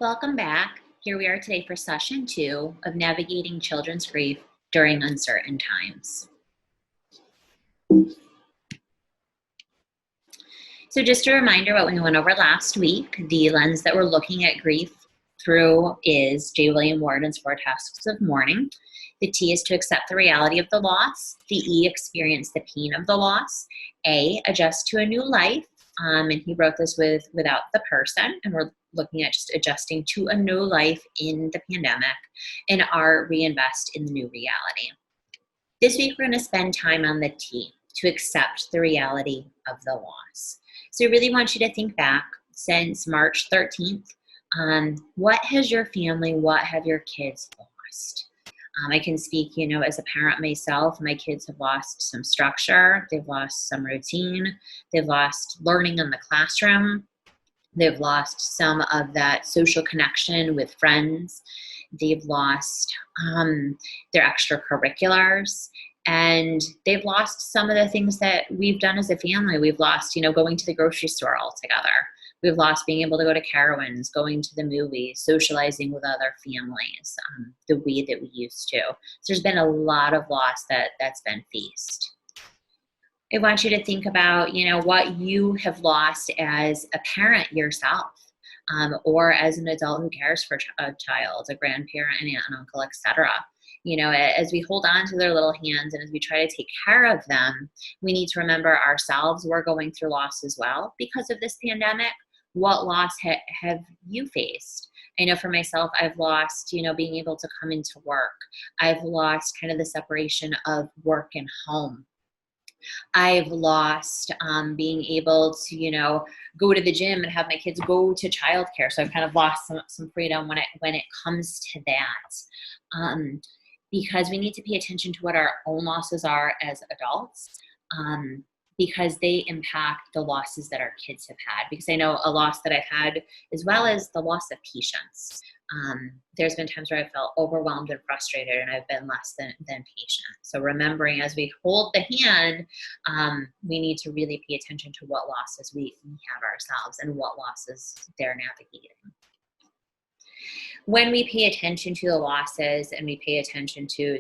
Welcome back. Here we are today for session 2 of Navigating Children's Grief During Uncertain Times. So just a reminder what we went over last week, the lens that we're looking at grief through is J. William Worden's 4 Tasks of Mourning. The T is to accept the reality of the loss. The E, experience the pain of the loss. A, adjust to a new life. And he wrote this without the person, and we're looking at just adjusting to a new life in the pandemic. And R, reinvest in the new reality. This week, we're going to spend time on the T, to accept the reality of the loss. So I really want you to think back since March 13th. What has your family, what have your kids lost? I can speak, as a parent myself, my kids have lost some structure, they've lost some routine, they've lost learning in the classroom, they've lost some of that social connection with friends, they've lost their extracurriculars, and they've lost some of the things that we've done as a family. We've lost, going to the grocery store all together. We've lost being able to go to Carowinds, going to the movies, socializing with other families the way that we used to. So there's been a lot of loss that's been faced. I want you to think about, what you have lost as a parent yourself, or as an adult who cares for a child, a grandparent, an aunt and uncle, etc. As we hold on to their little hands and as we try to take care of them, we need to remember ourselves, we're going through loss as well because of this pandemic. What loss have you faced? I know for myself, I've lost, being able to come into work. I've lost kind of the separation of work and home. I've lost being able to, go to the gym and have my kids go to childcare. So I've kind of lost some freedom when it comes to that. Because we need to pay attention to what our own losses are as adults. Because they impact the losses that our kids have had. Because I know a loss that I've had, as well as the loss of patience. There's been times where I felt overwhelmed and frustrated, and I've been less than patient. So remembering as we hold the hand, we need to really pay attention to what losses we have ourselves and what losses they're navigating. When we pay attention to the losses and we pay attention to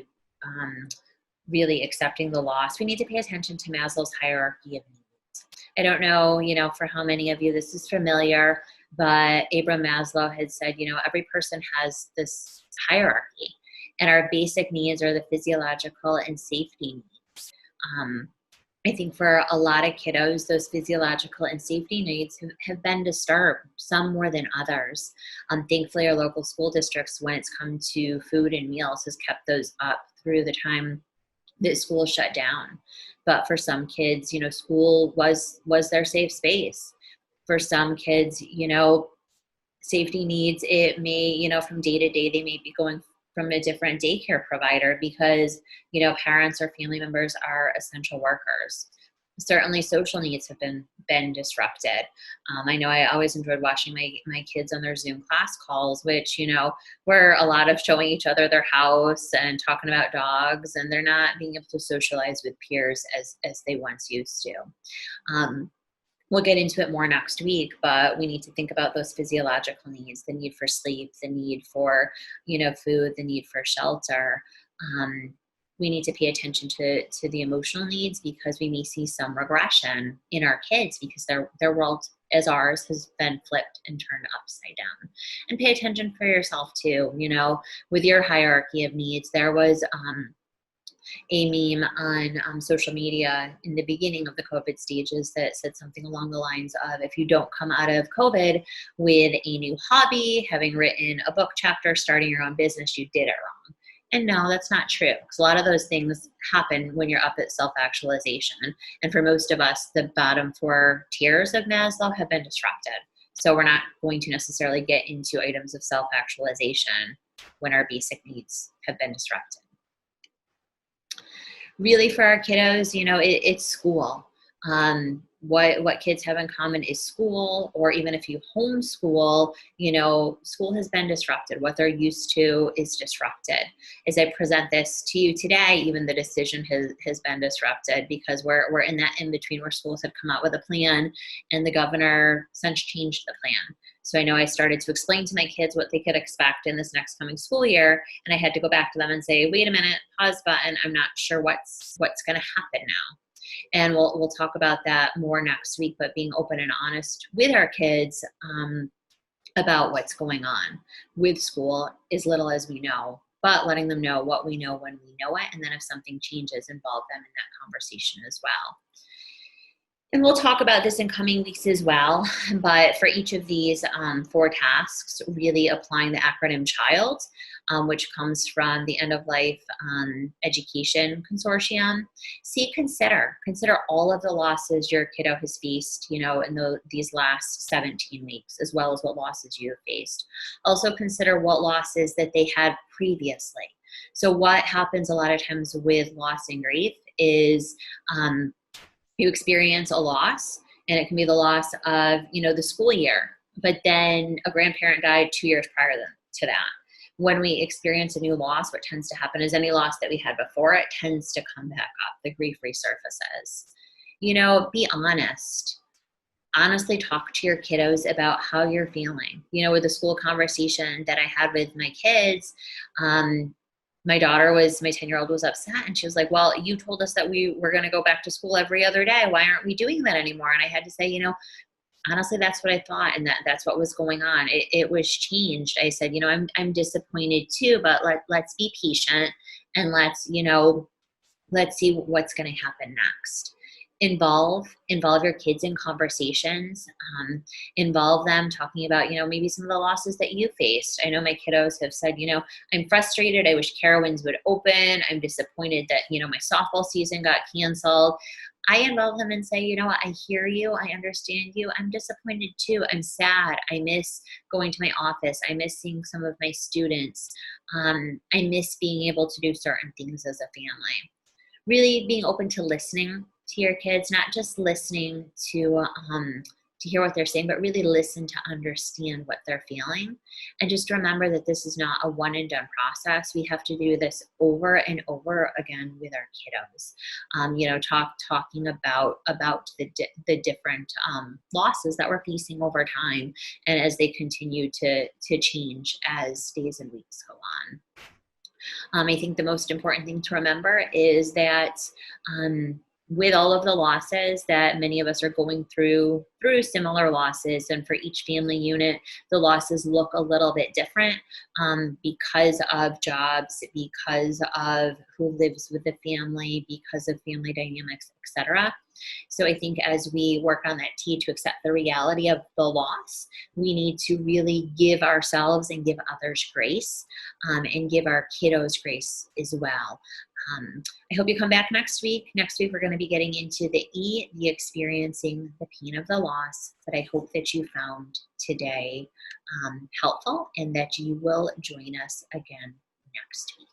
really accepting the loss, we need to pay attention to Maslow's hierarchy of needs. I don't know, for how many of you this is familiar, but Abraham Maslow had said, every person has this hierarchy, and our basic needs are the physiological and safety needs. I think for a lot of kiddos, those physiological and safety needs have been disturbed, some more than others. Thankfully, our local school districts, when it's come to food and meals, has kept those up through the time that school shut down. But for some kids, school was their safe space. For some kids, safety needs, it may, from day to day, they may be going from a different daycare provider because, parents or family members are essential workers. Certainly social needs have been disrupted. I know I always enjoyed watching my kids on their Zoom class calls, which, were a lot of showing each other their house and talking about dogs, and they're not being able to socialize with peers as they once used to. We'll get into it more next week, but we need to think about those physiological needs, the need for sleep, the need for, food, the need for shelter. We need to pay attention to the emotional needs because we may see some regression in our kids because their world, as ours, has been flipped and turned upside down. And pay attention for yourself too. With your hierarchy of needs, there was a meme on social media in the beginning of the COVID stages that said something along the lines of, if you don't come out of COVID with a new hobby, having written a book chapter, starting your own business, you did it wrong. And no, that's not true, because a lot of those things happen when you're up at self-actualization. And for most of us, the bottom 4 tiers of Maslow have been disrupted. So we're not going to necessarily get into items of self-actualization when our basic needs have been disrupted. Really, for our kiddos, it's school. What kids have in common is school, or even if you homeschool, school has been disrupted. What they're used to is disrupted. As I present this to you today, even the decision has been disrupted, because we're in that in between where schools had come out with a plan and the governor since changed the plan. So I know I started to explain to my kids what they could expect in this next coming school year, and I had to go back to them and say, wait a minute, pause button. I'm not sure what's going to happen now. And we'll talk about that more next week, but being open and honest with our kids about what's going on with school, as little as we know, but letting them know what we know when we know it. And then if something changes, involve them in that conversation as well. And we'll talk about this in coming weeks as well, but for each of these 4 tasks, really applying the acronym CHILD, which comes from the End of Life Education Consortium. Consider all of the losses your kiddo has faced, in these last 17 weeks, as well as what losses you have faced. Also consider what losses that they had previously. So what happens a lot of times with loss and grief is you experience a loss, and it can be the loss of, the school year, but then a grandparent died 2 years prior to that. When we experience a new loss, what tends to happen is any loss that we had before it tends to come back up. The grief resurfaces. Be honest. Honestly talk to your kiddos about how you're feeling. With the school conversation that I had with my kids, my 10-year-old was upset, and she was like, well, you told us that we were going to go back to school every other day. Why aren't we doing that anymore? And I had to say, honestly, that's what I thought, and that's what was going on. It was changed. I said, I'm disappointed too, but let's be patient, and let's see what's going to happen next. Involve your kids in conversations. Involve them talking about, maybe some of the losses that you faced. I know my kiddos have said, I'm frustrated. I wish Carowinds would open. I'm disappointed that, my softball season got canceled. I involve them and say, I hear you. I understand you. I'm disappointed too. I'm sad. I miss going to my office. I miss seeing some of my students. I miss being able to do certain things as a family. Really being open to listening to your kids, not just listening to hear what they're saying, but really listen to understand what they're feeling. And just remember that this is not a one and done process. We have to do this over and over again with our kiddos. Talking about the different losses that we're facing over time, and as they continue to change as days and weeks go on. I think the most important thing to remember is that with all of the losses that many of us are going through similar losses, and for each family unit, the losses look a little bit different because of jobs, because of who lives with the family, because of family dynamics, etc. So I think as we work on that T to accept the reality of the loss, we need to really give ourselves and give others grace, and give our kiddos grace as well. I hope you come back next week. Next week, we're going to be getting into the E, the experiencing the pain of the loss. But I hope that you found today helpful, and that you will join us again next week.